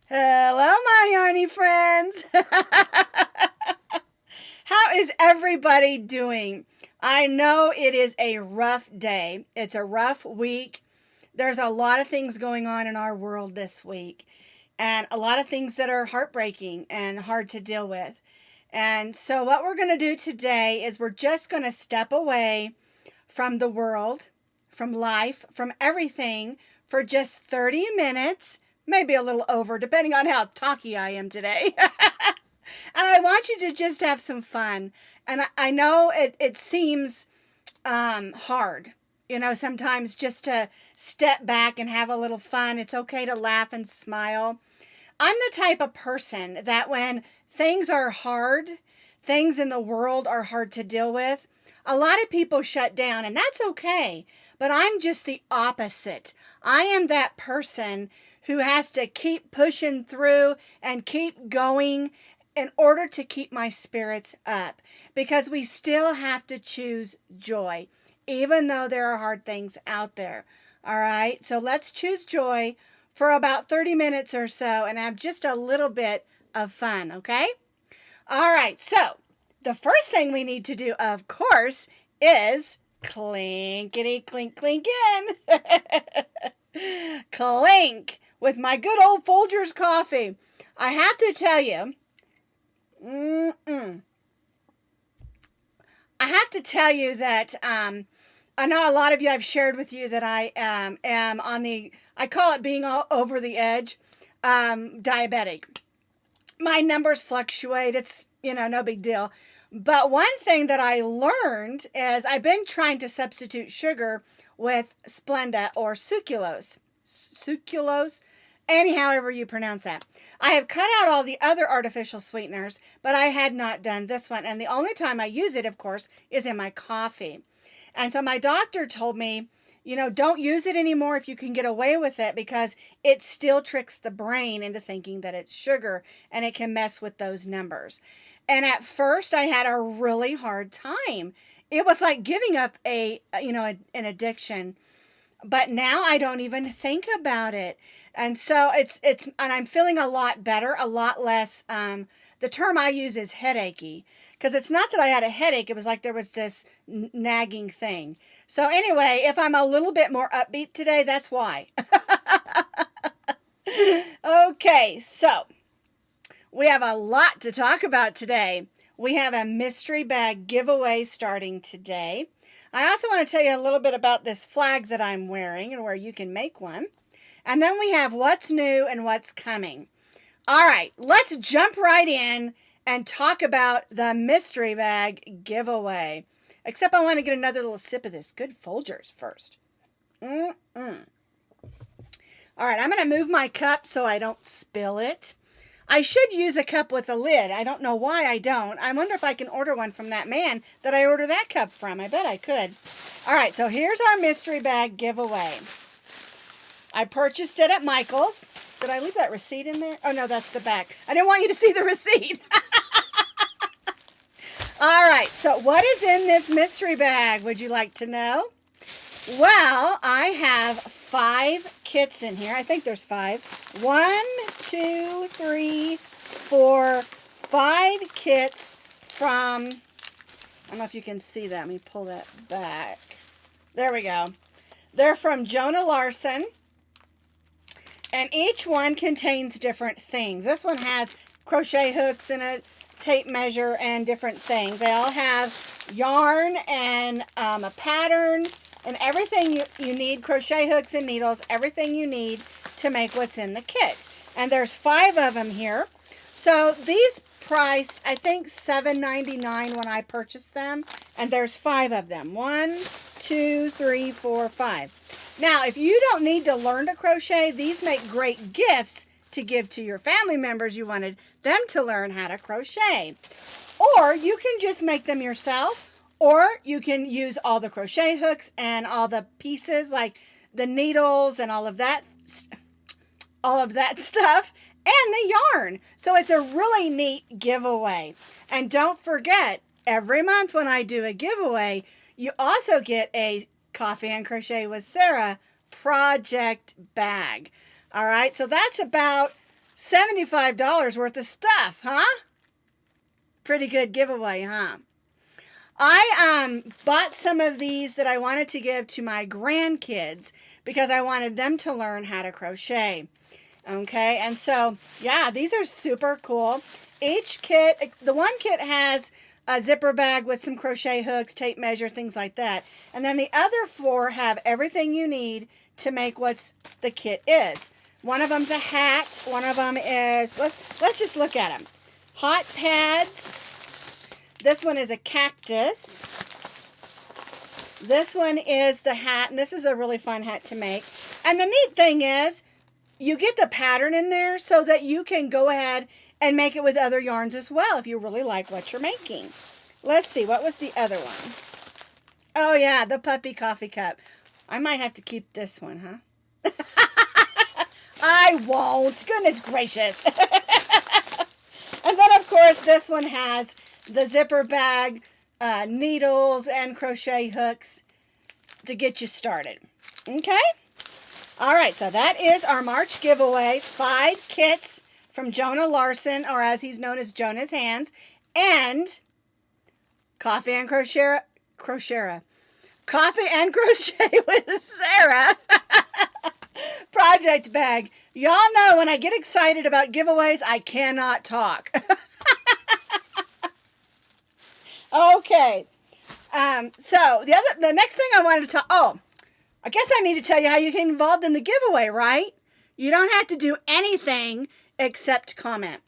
Hello, my yarny friends. How is everybody doing? I know it is a rough day. It's a rough week. There's a lot of things going on in our world this week, and a lot of things that are heartbreaking and hard to deal with. And so what we're going to do today is we're just going to step away from the world, from life, from everything for just 30 minutes. Maybe a little over, depending on how talky I am today. And I want you to just have some fun. And I know it seems hard, sometimes just to step back and have a little fun. It's okay to laugh and smile. I'm the type of person that when things are hard, things in the world are hard to deal with, a lot of people shut down, and that's okay. But I'm just the opposite. I am that person who has to keep pushing through and keep going in order to keep my spirits up, because we still have to choose joy, even though there are hard things out there. All right, so let's choose joy for about 30 minutes or so and have just a little bit of fun, okay? All right, so the first thing we need to do, of course, is clinkety clink clink in. Clink with my good old Folgers coffee. I have to tell you, that I know a lot of you, I've shared with you that I am on I call it being all over the edge, diabetic. My numbers fluctuate. It's, no big deal. But one thing that I learned is I've been trying to substitute sugar with Splenda or sucralose. However you pronounce that. I have cut out all the other artificial sweeteners, but I had not done this one. And the only time I use it, of course, is in my coffee. And so my doctor told me, don't use it anymore if you can get away with it, because it still tricks the brain into thinking that it's sugar, and it can mess with those numbers. And at first I had a really hard time. It was like giving up an addiction. But now I don't even think about it. And so and I'm feeling a lot better, a lot less. The term I use is headachy, because it's not that I had a headache. It was like there was this nagging thing. So anyway, if I'm a little bit more upbeat today, that's why. Okay, so we have a lot to talk about today. We have a mystery bag giveaway starting today. I also want to tell you a little bit about this flag that I'm wearing and where you can make one. And then we have what's new and what's coming. All right, let's jump right in and talk about the mystery bag giveaway. Except I want to get another little sip of this good Folgers first. All right, I'm going to move my cup so I don't spill it. I should use a cup with a lid. I don't know why I don't. I wonder if I can order one from that man that I ordered that cup from. I bet I could. All right, so here's our mystery bag giveaway. I purchased it at Michael's. Did I leave that receipt in there? Oh, no, that's the back. I didn't want you to see the receipt. All right, so what is in this mystery bag? Would you like to know? Well, I have 5 kits in here. I think there's 5. 1, 2, 3, 4, 5 kits from, I don't know if you can see that. Let me pull that back. There we go. They're from Jonah Larson. And each one contains different things. This one has crochet hooks and a tape measure and different things. They all have yarn and a pattern and everything you need, crochet hooks and needles, everything you need to make what's in the kit. And there's 5 of them here. So these priced, I think, $7.99 when I purchased them. And there's 5 of them. 1, 2, 3, 4, 5. Now, if you don't need to learn to crochet, these make great gifts to give to your family members you wanted them to learn how to crochet. Or you can just make them yourself, Or you can use all the crochet hooks and all the pieces like the needles and all of that stuff and the yarn. So it's a really neat giveaway. And don't forget, every month when I do a giveaway, you also get a Coffee and Crochet with Sara project bag. All right, so that's about $75 worth of stuff, huh? Pretty good giveaway, huh? I bought some of these that I wanted to give to my grandkids because I wanted them to learn how to crochet. Okay, and so, yeah, these are super cool. Each kit, the one kit has a zipper bag with some crochet hooks, tape measure, things like that. And then the other 4 have everything you need to make what the kit is. One of them's a hat. One of them is, let's just look at them. Hot pads. This one is a cactus. This one is the hat, and this is a really fun hat to make. And the neat thing is, you get the pattern in there so that you can go ahead and make it with other yarns as well if you really like what you're making. Let's see, what was the other one? Oh yeah, the puppy coffee cup. I might have to keep this one, huh? I won't. Goodness gracious. And then, of course, this one has the zipper bag, needles, and crochet hooks to get you started. Okay? All right, so that is our March giveaway. 5 kits from Jonah Larson, or as he's known as Jonah's Hands, and Coffee and Crochet with Sara project bag. Y'all know when I get excited about giveaways, I cannot talk. Okay. So the next thing I wanted to talk, I guess I need to tell you how you get involved in the giveaway, right? You don't have to do anything except comment.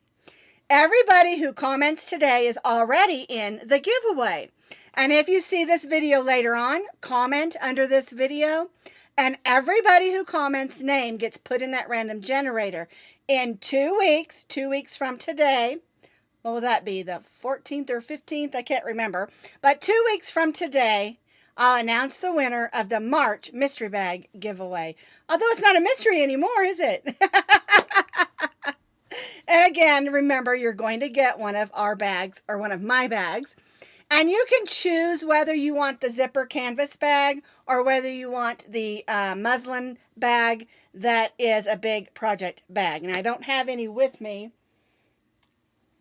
Everybody who comments today is already in the giveaway. And if you see this video later on, comment under this video, and everybody who comments name gets put in that random generator. In 2 weeks, 2 weeks from today, what will that be, the 14th or 15th? I can't remember. But 2 weeks from today, I'll announce the winner of the March Mystery Bag giveaway. Although it's not a mystery anymore, is it? And again, remember, you're going to get one of our bags, or one of my bags. And you can choose whether you want the zipper canvas bag or whether you want the muslin bag that is a big project bag. And I don't have any with me.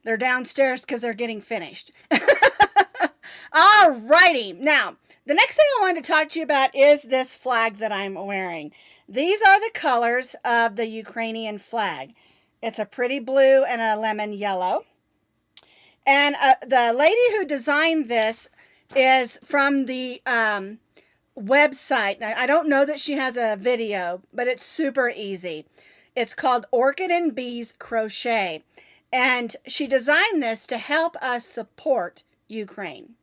They're downstairs because they're getting finished. All righty. Now, the next thing I wanted to talk to you about is this flag that I'm wearing. These are the colors of the Ukrainian flag. It's a pretty blue and a lemon yellow. And the lady who designed this is from the website. Now, I don't know that she has a video, but it's super easy. It's called Orchid and Bees Crochet. And she designed this to help us support Ukraine.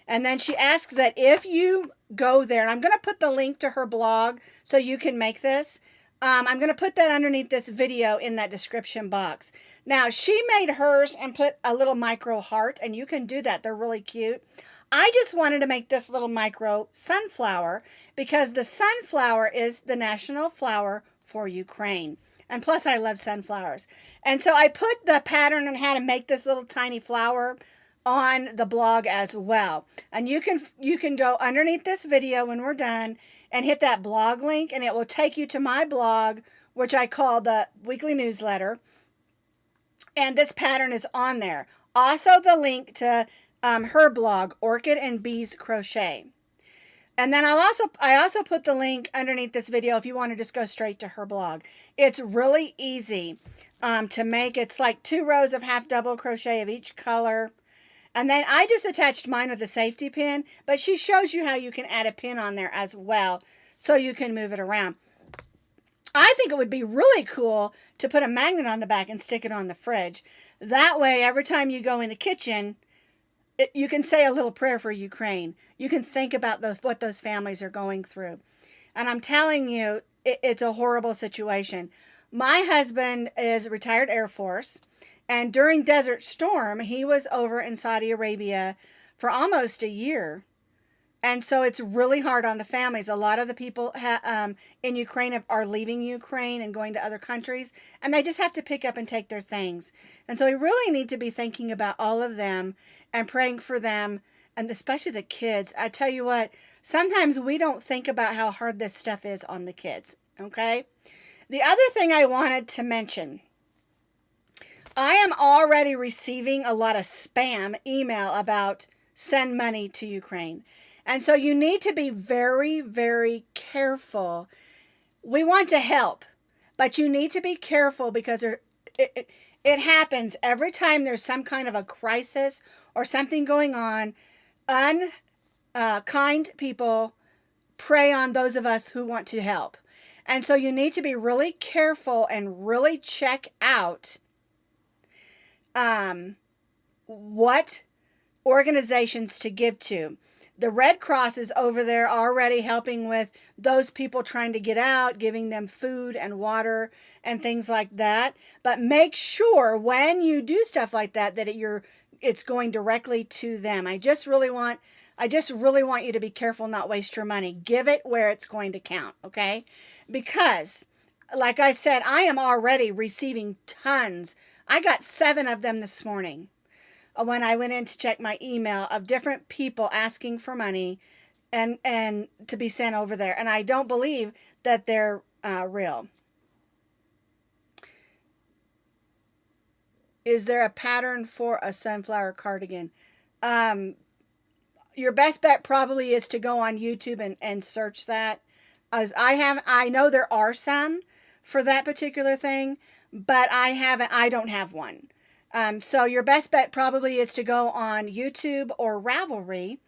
And then she asks that if you go there, and I'm going to put the link to her blog so you can make this. I'm going to put that underneath this video in that description box. Now, she made hers and put a little micro heart, and you can do that. They're really cute. I just wanted to make this little micro sunflower because the sunflower is the national flower for Ukraine. And plus, I love sunflowers. And so I put the pattern on how to make this little tiny flower on the blog as well. And you can go underneath this video when we're done and hit that blog link, and it will take you to my blog, which I call the weekly newsletter. And this pattern is on there. Also, the link to her blog, Orchid and Bees Crochet. And then I also put the link underneath this video if you want to just go straight to her blog. It's really easy to make. It's like 2 rows of half double crochet of each color. And then I just attached mine with a safety pin, but she shows you how you can add a pin on there as well so you can move it around. I think it would be really cool to put a magnet on the back and stick it on the fridge. That way, every time you go in the kitchen, you can say a little prayer for Ukraine. You can think about what those families are going through. And I'm telling you, it's a horrible situation. My husband is retired Air Force. And during Desert Storm, he was over in Saudi Arabia for almost a year. And so it's really hard on the families. A lot of the people in Ukraine are leaving Ukraine and going to other countries, and they just have to pick up and take their things. And so we really need to be thinking about all of them and praying for them, and especially the kids. I tell you what, sometimes we don't think about how hard this stuff is on the kids, okay? The other thing I wanted to mention, I am already receiving a lot of spam email about send money to Ukraine. And so you need to be very, very careful. We want to help, but you need to be careful because it happens every time there's some kind of a crisis or something going on. Unkind people prey on those of us who want to help. And so you need to be really careful and really check out what organizations to give to. The Red Cross is over there already helping with those people trying to get out, giving them food and water and things like that. But make sure when you do stuff like that, that it's going directly to them. I just really want you to be careful, not waste your money. Give it where it's going to count, okay? Because, like I said, I am already receiving tons. I got 7 of them this morning when I went in to check my email of different people asking for money and to be sent over there. And I don't believe that they're real. Is there a pattern for a sunflower cardigan? Your best bet probably is to go on YouTube and search that. As I know there are some for that particular thing, but I don't have one. So your best bet probably is to go on YouTube or Ravelry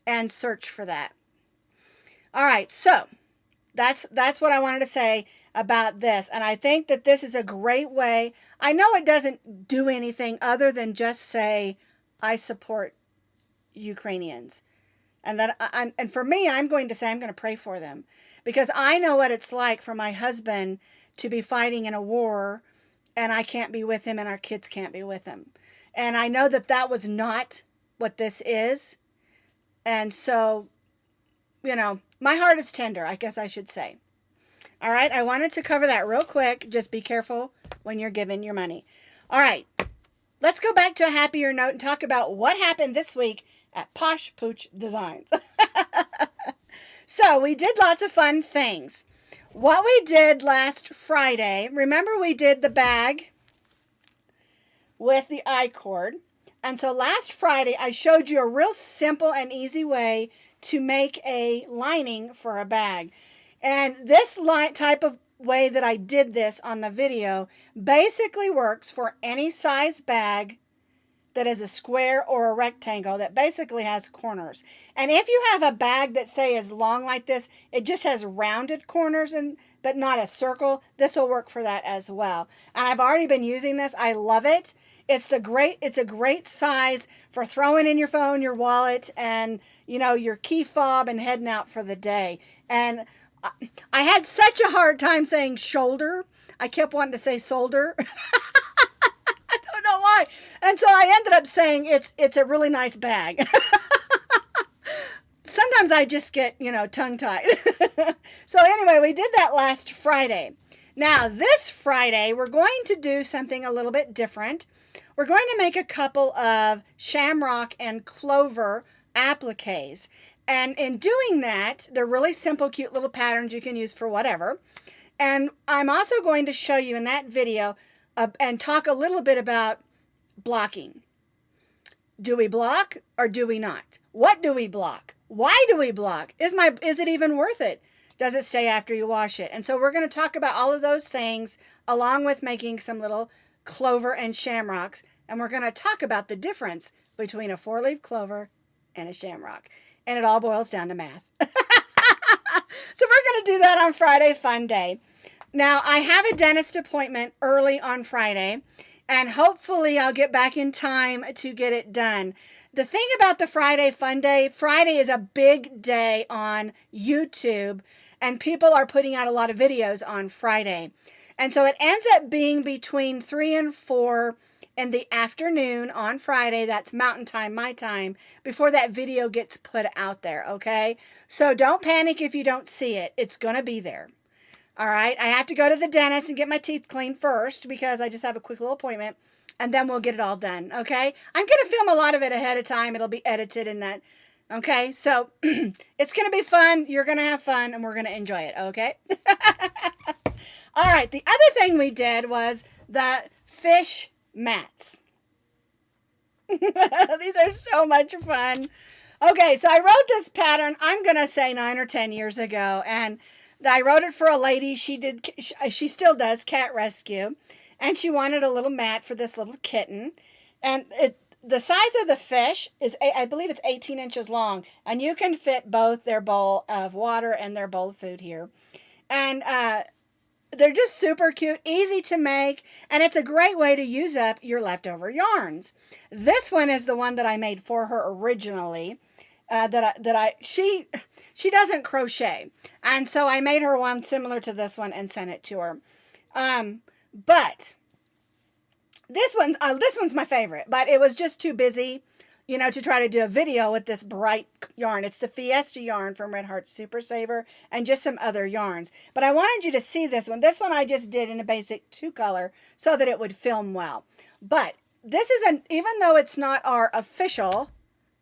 and search for that. All right, so that's what I wanted to say about this. And I think that this is a great way. I know it doesn't do anything other than just say, I support Ukrainians. And for me, I'm going to say I'm going to pray for them. Because I know what it's like for my husband to be fighting in a war and I can't be with him and our kids can't be with him. And I know that that was not what this is. And so, my heart is tender, I guess I should say. All right, I wanted to cover that real quick. Just be careful when you're giving your money. All right, let's go back to a happier note and talk about what happened this week at Posh Pooch Designs. So we did lots of fun things. What we did last Friday, remember we did the bag with the I-cord. And so last Friday, I showed you a real simple and easy way to make a lining for a bag. And this type of way that I did this on the video basically works for any size bag that is a square or a rectangle that basically has corners. And if you have a bag that, say, is long like this, it just has rounded corners but not a circle, this will work for that as well. And I've already been using this. I love it. It's a great size for throwing in your phone, your wallet, and your key fob and heading out for the day. And I had such a hard time saying shoulder. I kept wanting to say solder. I don't know why. And so I ended up saying it's a really nice bag. Sometimes I just get, tongue-tied. So anyway, we did that last Friday. Now, this Friday, we're going to do something a little bit different. We're going to make a couple of shamrock and clover appliques. And in doing that, they're really simple, cute little patterns you can use for whatever. And I'm also going to show you in that video and talk a little bit about blocking. Do we block or do we not? What do we block? Why do we block? Is it even worth it? Does it stay after you wash it? And so we're going to talk about all of those things along with making some little clover and shamrocks. And we're going to talk about the difference between a 4-leaf clover and a shamrock. And it all boils down to math. So we're going to do that on Friday Fun Day. Now, I have a dentist appointment early on Friday, and hopefully I'll get back in time to get it done. The thing about the Friday Fun Day, Friday is a big day on YouTube, and people are putting out a lot of videos on Friday. And so it ends up being between 3 and 4 in the afternoon on Friday. That's Mountain Time, my time, before that video gets put out there, okay? So don't panic if you don't see it. It's going to be there. All right, I have to go to the dentist and get my teeth cleaned first because I just have a quick little appointment, and then we'll get it all done, okay? I'm going to film a lot of it ahead of time. It'll be edited in that, okay? So it's going to be fun. You're going to have fun, and we're going to enjoy it, okay? All right, the other thing we did was the fish mats. These are so much fun. Okay, so I wrote this pattern, I'm going to say 9 or 10 years ago, and I wrote it for a lady. She still does cat rescue, and she wanted a little mat for this little kitten. And the size of the fish is, I believe it's 18 inches long, and you can fit both their bowl of water and their bowl of food here. And they're just super cute, easy to make, and it's a great way to use up your leftover yarns. This one is the one that I made for her originally. She doesn't crochet, and so I made her one similar to this one and sent it to her. But this one's my favorite, but it was just too busy, to try to do a video with this bright yarn. It's the Fiesta yarn from Red Heart Super Saver and just some other yarns. But I wanted you to see this one. This one I just did in a basic 2-color so that it would film well. But this is even though it's not our official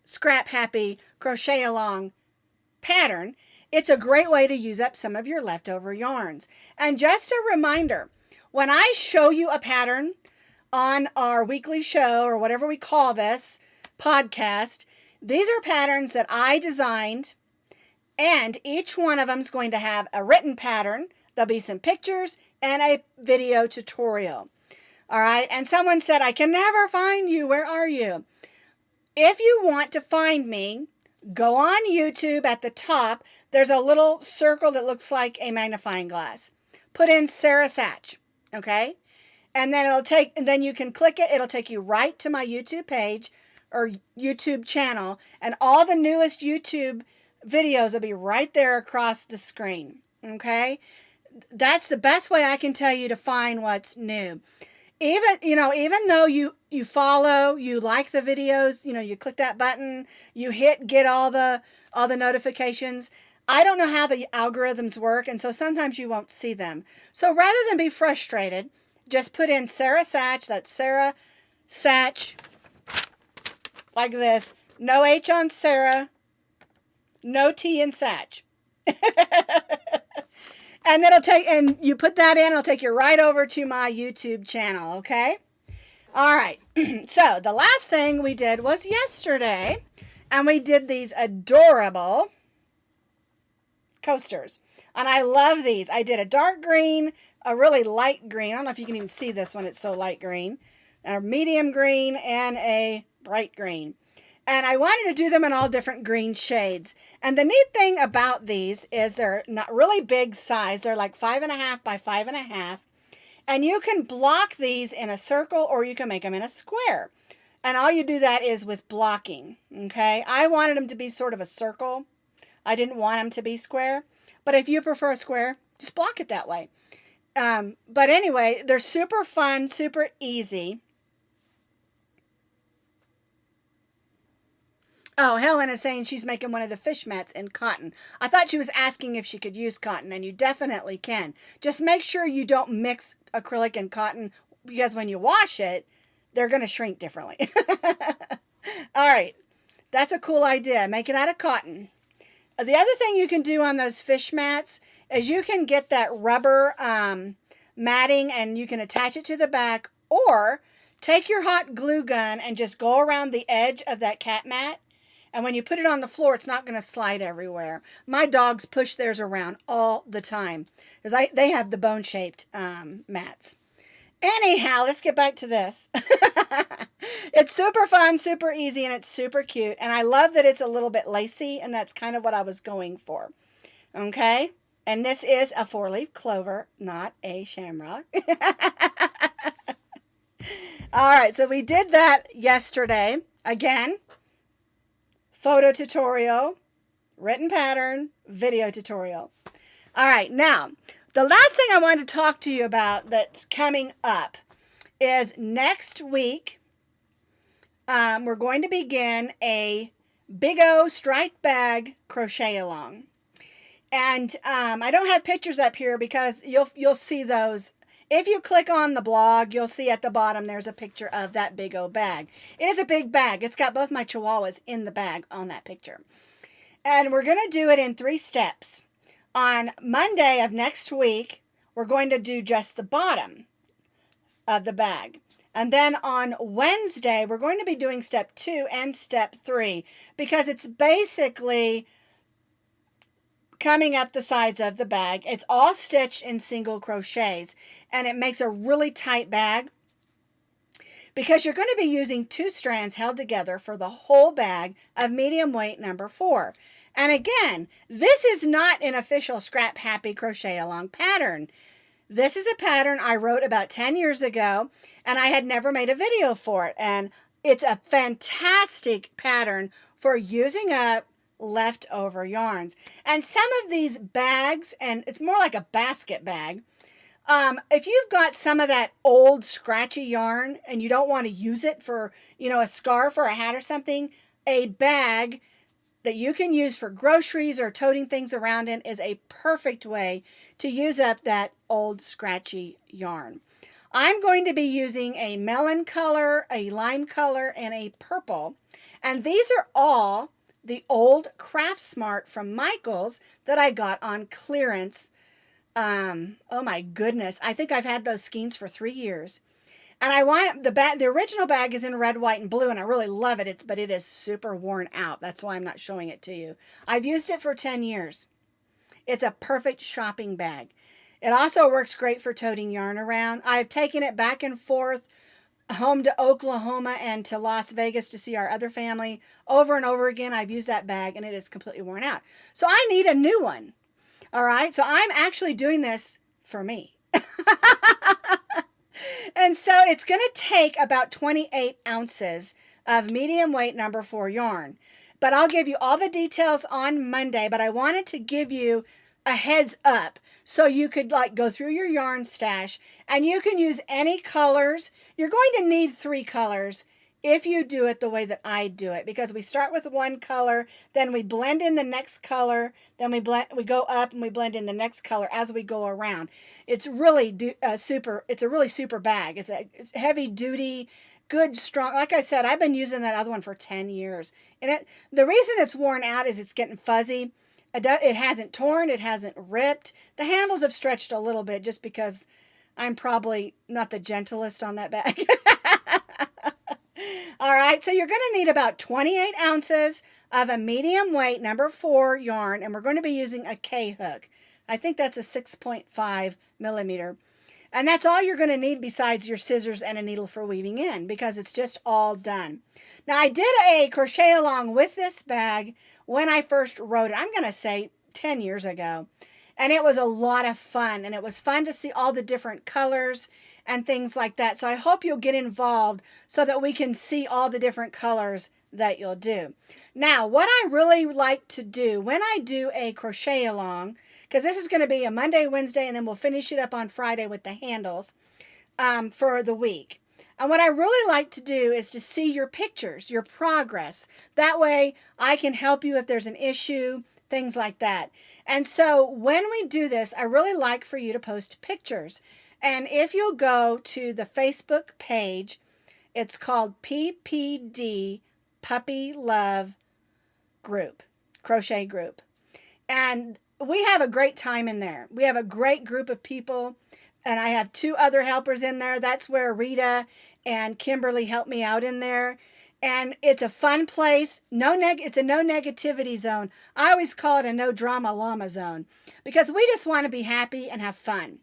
Scrap Happy Crochet Along pattern, it's a great way to use up some of your leftover yarns. And just a reminder, when I show you a pattern on our weekly show or whatever we call this podcast, these are patterns that I designed, and each one of them is going to have a written pattern. There'll be some pictures and a video tutorial. All right. And someone said, I can never find you. Where are you? If you want to find me, go on YouTube. At the top, there's a little circle that looks like a magnifying glass. Put in Sara Sach, okay? And then you can click it. It'll take you right to my YouTube page or YouTube channel, and all the newest YouTube videos will be right there across the screen, okay? That's the best way I can tell you to find what's new. Even though you follow, you like the videos, you click that button, you get all the notifications. I don't know how the algorithms work, and so sometimes you won't see them. So rather than be frustrated, just put in Sara Sach. That's Sara Sach, like this. No H on Sarah, no T in Sach. And you put that in, it'll take you right over to my YouTube channel, okay? All right. So the last thing we did was yesterday, and we did these adorable coasters. And I love these. I did a dark green, a really light green. I don't know if you can even see this one. It's so light green. A medium green and a bright green. And I wanted to do them in all different green shades. And the neat thing about these is they're not really big size. They're like 5.5 by 5.5. And you can block these in a circle, or you can make them in a square. And all you do that is with blocking, okay? I wanted them to be sort of a circle. I didn't want them to be square. But if you prefer a square, just block it that way. But anyway, they're super fun, super easy. Oh, Helen is saying she's making one of the fish mats in cotton. I thought she was asking if she could use cotton, and you definitely can. Just make sure you don't mix acrylic and cotton, because when you wash it, they're going to shrink differently. All right. That's a cool idea. Make it out of cotton. The other thing you can do on those fish mats is you can get that rubber matting, and you can attach it to the back, or take your hot glue gun and just go around the edge of that cat mat. And when you put it on the floor, it's not going to slide everywhere. My dogs push theirs around all the time because they have the bone-shaped mats. Anyhow, let's get back to this. It's super fun, super easy, and it's super cute. And I love that it's a little bit lacy, and that's kind of what I was going for. Okay? And this is a 4-leaf clover, not a shamrock. All right, so we did that yesterday. Again, photo tutorial, written pattern, video tutorial. All right, now, the last thing I wanted to talk to you about that's coming up is next week, we're going to begin a Big O striped bag crochet along. And I don't have pictures up here because you'll see those. If you click on the blog, you'll see at the bottom there's a picture of that Big O bag. It is a big bag. It's got both my chihuahuas in the bag on that picture. And we're going to do it in 3 steps. On Monday of next week, we're going to do just the bottom of the bag. And then on Wednesday, we're going to be doing step 2 and step 3 because it's basically coming up the sides of the bag. It's all stitched in single crochets, and it makes a really tight bag because you're going to be using 2 strands held together for the whole bag of medium weight number 4. And again, this is not an official Scrap Happy Crochet Along pattern. This is a pattern I wrote about 10 years ago, and I had never made a video for it. And it's a fantastic pattern for using up leftover yarns. And some of these bags, and it's more like a basket bag, if you've got some of that old scratchy yarn and you don't want to use it for, a scarf or a hat or something, a bag that you can use for groceries or toting things around in is a perfect way to use up that old scratchy yarn. I'm going to be using a melon color, a lime color, and a purple. And these are all the old Craft Smart from Michaels that I got on clearance. Oh my goodness. I think I've had those skeins for 3 years. And I want the original bag is in red, white, and blue, and I really love it. But it is super worn out. That's why I'm not showing it to you. I've used it for 10 years. It's a perfect shopping bag. It also works great for toting yarn around. I've taken it back and forth home to Oklahoma and to Las Vegas to see our other family over and over again. I've used that bag and it is completely worn out. So I need a new one. All right. So I'm actually doing this for me. And so it's going to take about 28 ounces of medium weight number 4 yarn. But I'll give you all the details on Monday, but I wanted to give you a heads up so you could go through your yarn stash and you can use any colors. You're going to need 3 colors if you do it the way that I do it, because we start with one color, then we blend in the next color, then we go up and we blend in the next color as we go around. It's really it's a really super bag. It's heavy duty, good, strong. Like I said, I've been using that other one for 10 years. And the reason it's worn out is it's getting fuzzy. It hasn't torn. It hasn't ripped. The handles have stretched a little bit just because I'm probably not the gentlest on that bag. All right, so you're going to need about 28 ounces of a medium weight number 4 yarn, and we're going to be using a K hook. I think that's a 6.5 millimeter. And that's all you're going to need besides your scissors and a needle for weaving in, because it's just all done. Now, I did a crochet along with this bag when I first wrote it. I'm going to say 10 years ago. And it was a lot of fun. And it was fun to see all the different colors and things like that. So I hope you'll get involved so that we can see all the different colors that you'll do. Now, what I really like to do when I do a crochet along, because this is going to be a Monday, Wednesday, and then we'll finish it up on Friday with the handles for the week. And what I really like to do is to see your pictures, your progress. That way I can help you if there's an issue, things like that. And so when we do this, I really like for you to post pictures. And if you'll go to the Facebook page, it's called PPD Puppy Love Group, Crochet Group. And we have a great time in there. We have a great group of people, and I have 2 other helpers in there. That's where Rita and Kimberly help me out in there. And it's a fun place. It's a no negativity zone. I always call it a no drama llama zone because we just want to be happy and have fun.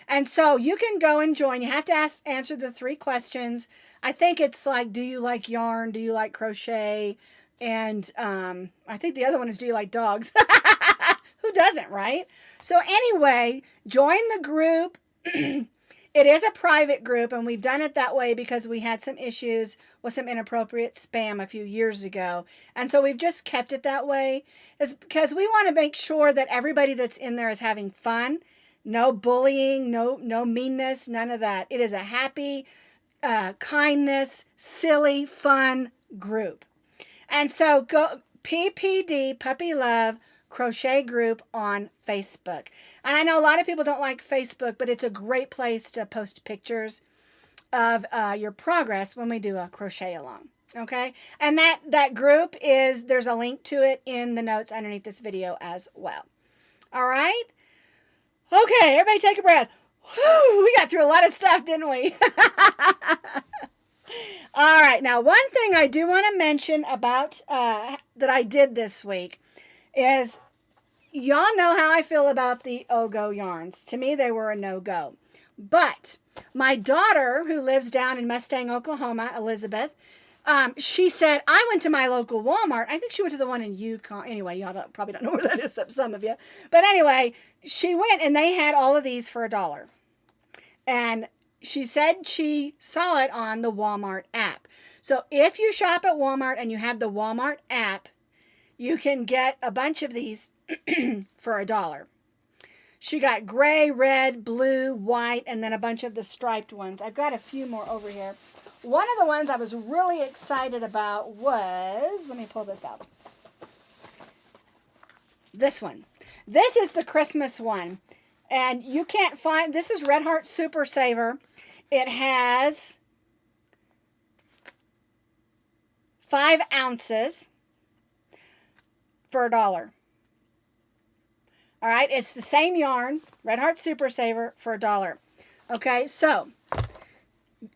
And so you can go and join. You have to answer the 3 questions. I think it's like, do you like yarn? Do you like crochet? And I think the other one is, do you like dogs? Who doesn't, right? So anyway, join the group. It is a private group, and we've done it that way because we had some issues with some inappropriate spam a few years ago. And so we've just kept it that way. It's because we want to make sure that everybody that's in there is having fun. No bullying, no meanness, none of that. It is a happy, kindness, silly, fun group. And so go PPD, Puppy Love Crochet Group on Facebook. And I know a lot of people don't like Facebook, but it's a great place to post pictures of your progress when we do a crochet along. Okay, and that group is, there's a link to it in the notes underneath this video as well. All right. Okay, everybody take a breath. Whew, we got through a lot of stuff, didn't we? All right, now one thing I do want to mention about that I did this week is, y'all know how I feel about the Ooga yarns. To me, they were a no-go. But my daughter, who lives down in Mustang, Oklahoma, Elizabeth, she said, I went to my local Walmart. I think she went to the one in Yukon. Anyway, y'all probably don't know where that is, except some of you. But anyway, she went and they had all of these for $1. And she said she saw it on the Walmart app. So if you shop at Walmart and you have the Walmart app, you can get a bunch of these for $1. She got gray, red, blue, white, and then a bunch of the striped ones. I've got a few more over here. One of the ones I was really excited about was, let me pull this out. This one. This is the Christmas one. And you can't find, this is Red Heart Super Saver. It has 5 ounces for $1. All right, it's the same yarn, Red Heart Super Saver, for $1. Okay, so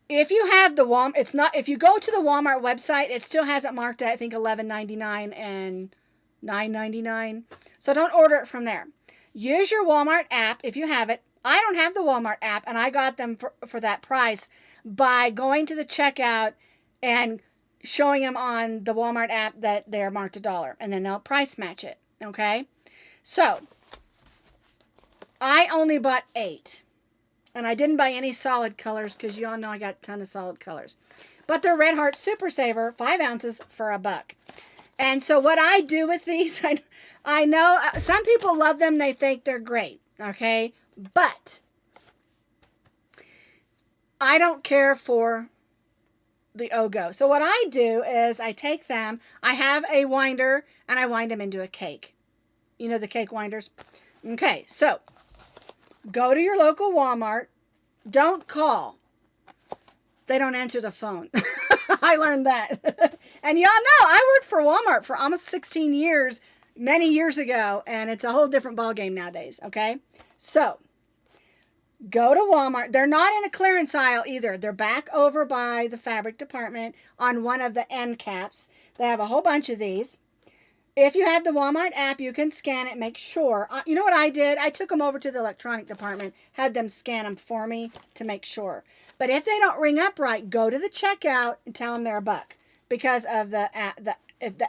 if you have the Walmart, it's not, if you go to the Walmart website, it still has it marked at, I think, $11.99 and $9.99. So don't order it from there. Use your Walmart app if you have it. I don't have the Walmart app, and I got them for that price by going to the checkout and showing them on the Walmart app that they're marked $1, and then they'll price match it. Okay, so I only bought 8, and I didn't buy any solid colors because y'all know I got a ton of solid colors. But they're Red Heart Super Saver, 5 ounces for $1. And so what I do with these, I know some people love them; they think they're great. Okay, but I don't care for the Ooga. So what I do is I take them, I have a winder, and I wind them into a cake. You know the cake winders? Okay, so go to your local Walmart. Don't call. They don't answer the phone. I learned that. And y'all know, I worked for Walmart for almost 16 years, many years ago, and it's a whole different ballgame nowadays, okay? So go to Walmart. They're not in a clearance aisle either. They're back over by the fabric department on one of the end caps. They have a whole bunch of these. If you have the Walmart app, you can scan it, make sure. You know what I did? I took them over to the electronic department, had them scan them for me to make sure. But if they don't ring up right, go to the checkout and tell them they're $1 because of the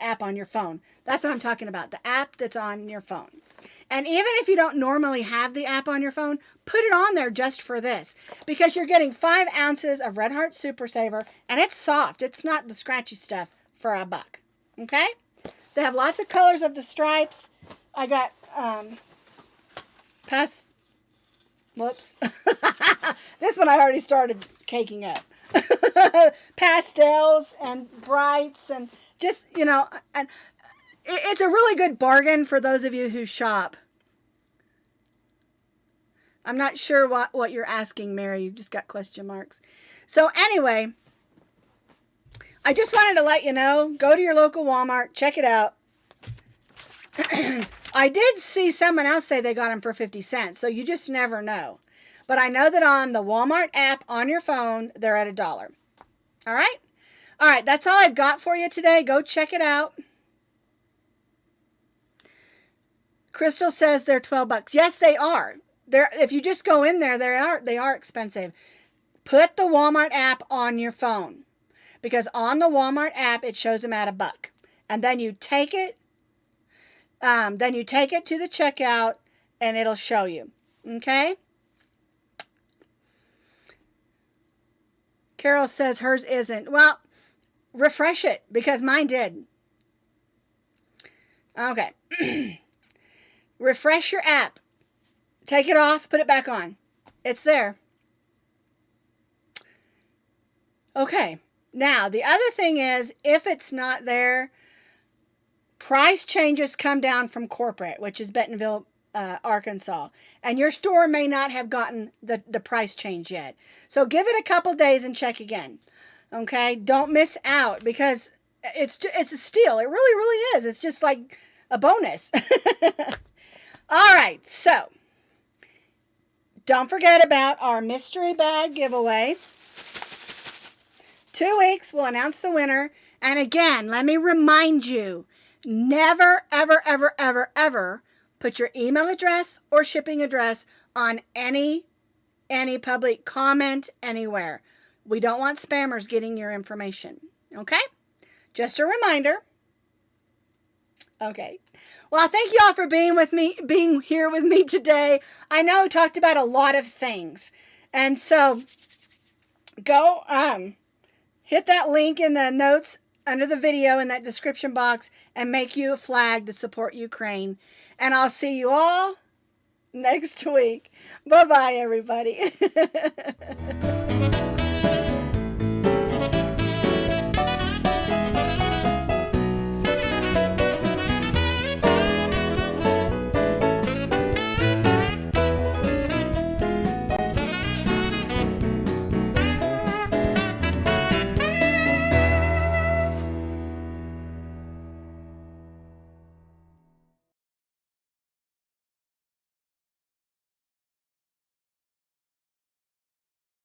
app on your phone. That's what I'm talking about, the app that's on your phone. And even if you don't normally have the app on your phone, put it on there just for this, because you're getting 5 ounces of Red Heart Super Saver, and it's soft. It's not the scratchy stuff, for $1. Okay? They have lots of colors of the stripes. I got whoops. This one I already started caking up. Pastels and brights and just, you know, and it's a really good bargain for those of you who shop. I'm not sure what you're asking, Mary. You just got question marks. So anyway, I just wanted to let you know, go to your local Walmart, check it out. I did see someone else say they got them for 50 cents, so you just never know. But I know that on the Walmart app on your phone, they're at $1. All right? All right, that's all I've got for you today. Go check it out. Crystal says they're $12. Yes, they are. If you just go in there, they are expensive. Put the Walmart app on your phone, because on the Walmart app it shows them at $1, and then you take it. Then you take it to the checkout, and it'll show you. Okay. Carol says hers isn't. Well, refresh it, because mine did. Okay. Refresh your app. Take it off, put it back on. It's there. Okay, now the other thing is, if it's not there, price changes come down from corporate, which is Bentonville, Arkansas, and your store may not have gotten the price change yet. So give it a couple days and check again. Okay, don't miss out, because it's a steal. It really, really is. It's just like a bonus. All right, so don't forget about our mystery bag giveaway. 2 weeks, we'll announce the winner. And again, let me remind you, never, ever, ever, ever, ever put your email address or shipping address on any public comment anywhere. We don't want spammers getting your information. Okay? Just a reminder. Okay. Well, thank you all for being here with me today. I know I talked about a lot of things. And so go hit that link in the notes under the video in that description box and make you a flag to support Ukraine. And I'll see you all next week. Bye-bye, everybody.